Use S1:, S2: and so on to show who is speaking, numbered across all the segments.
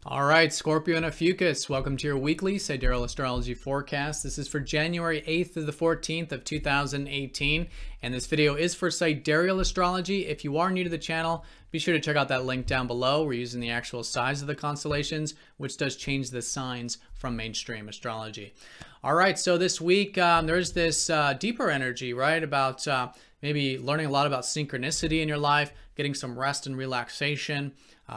S1: All right, Scorpio and Ophiuchus, welcome to your weekly Sidereal Astrology forecast. This is for January 8th to the 14th of 2018, and this video is for Sidereal Astrology. If you are new to the channel, be sure to check out that link down below. We're using the actual size of the constellations, which does change the signs from mainstream astrology. All right, so this week there's this deeper energy, right, about maybe learning a lot about synchronicity in your life, getting some rest and relaxation,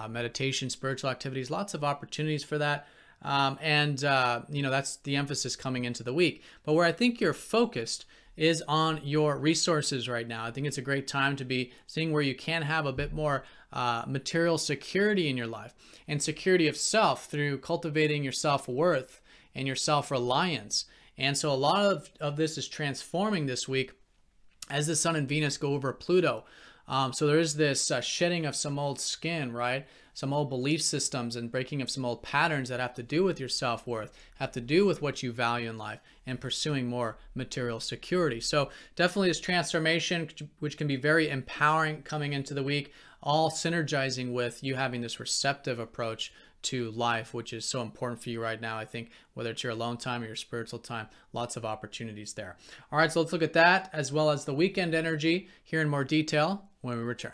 S1: meditation, spiritual activities, lots of opportunities for that. That's the emphasis coming into the week. But where I think you're focused is on your resources right now. I think it's a great time to be seeing where you can have a bit more material security in your life and security of self through cultivating your self-worth and your self-reliance. And so a lot of this is transforming this week as the Sun and Venus go over Pluto. So there is this shedding of some old skin, right? Some old belief systems and breaking of some old patterns that have to do with your self-worth, have to do with what you value in life, and pursuing more material security. So definitely this transformation, which can be very empowering coming into the week, all synergizing with you having this receptive approach to life, which is so important for you right now. I think whether it's your alone time or your spiritual time, lots of opportunities there. All right, so let's look at that as well as the weekend energy here in more detail when we return.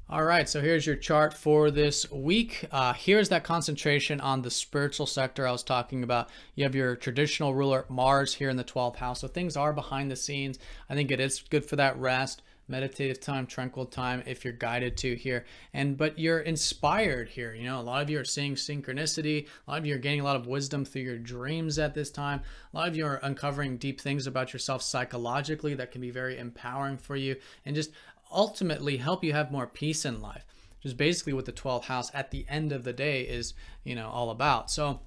S1: All right, so here's your chart for this week. Here's that concentration on the spiritual sector I was talking about. You have your traditional ruler, Mars, here in the 12th house. So things are behind the scenes. I think it is good for that rest, meditative time, tranquil time, if you're guided to here. But you're inspired here. You know, a lot of you are seeing synchronicity. A lot of you are gaining a lot of wisdom through your dreams at this time. A lot of you are uncovering deep things about yourself psychologically that can be very empowering for you and just ultimately help you have more peace in life, which is basically what the 12th house at the end of the day is, all about. So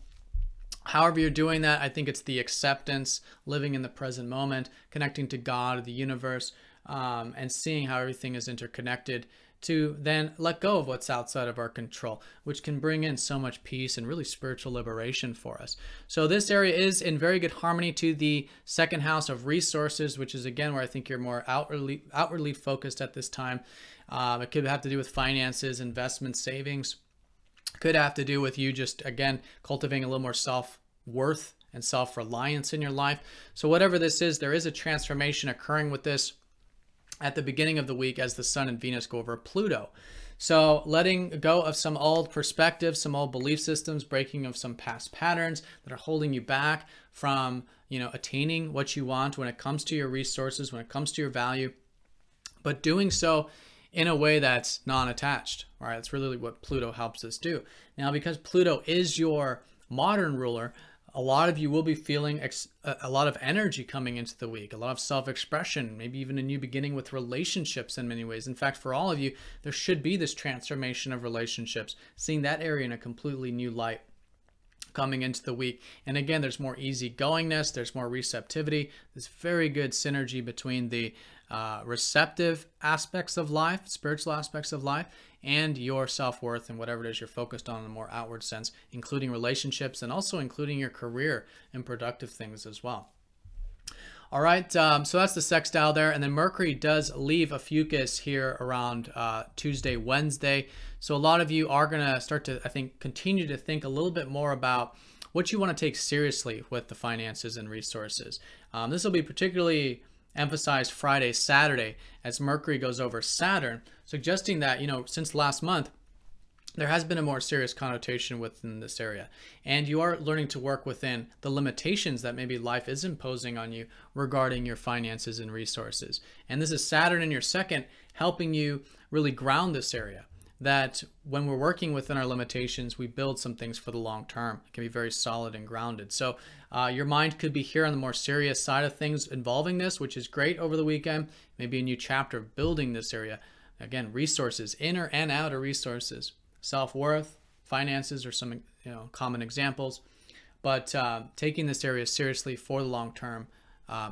S1: however you're doing that, I think it's the acceptance, living in the present moment, connecting to God, the universe, and seeing how everything is interconnected to then let go of what's outside of our control, which can bring in so much peace and really spiritual liberation for us. So this area is in very good harmony to the second house of resources, which is again where I think you're more outwardly focused at this time. It could have to do with finances, investments, savings. Could have to do with you just, again, cultivating a little more self-worth and self-reliance in your life. So whatever this is, there is a transformation occurring with this at the beginning of the week as the Sun and Venus go over Pluto. So letting go of some old perspectives, some old belief systems, breaking of some past patterns that are holding you back from, attaining what you want when it comes to your resources, when it comes to your value, but doing so in a way that's non-attached, right? That's really what Pluto helps us do. Now, because Pluto is your modern ruler, a lot of you will be feeling a lot of energy coming into the week, a lot of self-expression, maybe even a new beginning with relationships in many ways. In fact, for all of you, there should be this transformation of relationships, seeing that area in a completely new light coming into the week. And again, there's more easygoingness, there's more receptivity, there's very good synergy between the receptive aspects of life, spiritual aspects of life, and your self-worth and whatever it is you're focused on in a more outward sense, including relationships and also including your career and productive things as well. All right, so that's the sextile there. And then Mercury does leave Ophiuchus here around Tuesday, Wednesday. So a lot of you are going to start to, I think, continue to think a little bit more about what you want to take seriously with the finances and resources. This will be particularly emphasized Friday, Saturday, as Mercury goes over Saturn, suggesting that, since last month, there has been a more serious connotation within this area. And you are learning to work within the limitations that maybe life is imposing on you regarding your finances and resources. And this is Saturn in your second, helping you really ground this area. That when we're working within our limitations, we build some things for the long term. It can be very solid and grounded. So your mind could be here on the more serious side of things involving this, which is great over the weekend. Maybe a new chapter of building this area. Again, resources, inner and outer resources. Self-worth, finances are some common examples. But taking this area seriously for the long term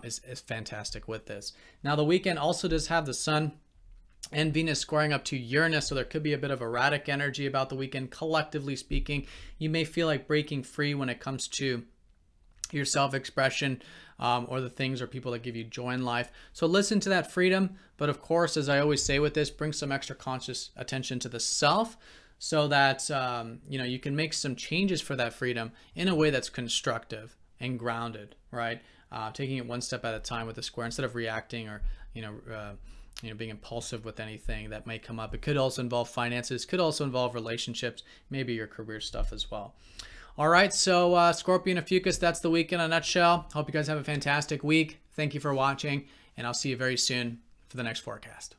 S1: is fantastic with this. Now the weekend also does have the Sun and Venus squaring up to Uranus, so there could be a bit of erratic energy about the weekend. Collectively speaking, you may feel like breaking free when it comes to your self-expression, or the things or people that give you joy in life. So listen to that freedom, but of course, as I always say with this, bring some extra conscious attention to the self, so that you can make some changes for that freedom in a way that's constructive and grounded, right? Taking it one step at a time with the square instead of reacting or being impulsive with anything that may come up. It could also involve finances, could also involve relationships, maybe your career stuff as well. All right, so Scorpio and Ophiuchus, that's the week in a nutshell. Hope you guys have a fantastic week. Thank you for watching, and I'll see you very soon for the next forecast.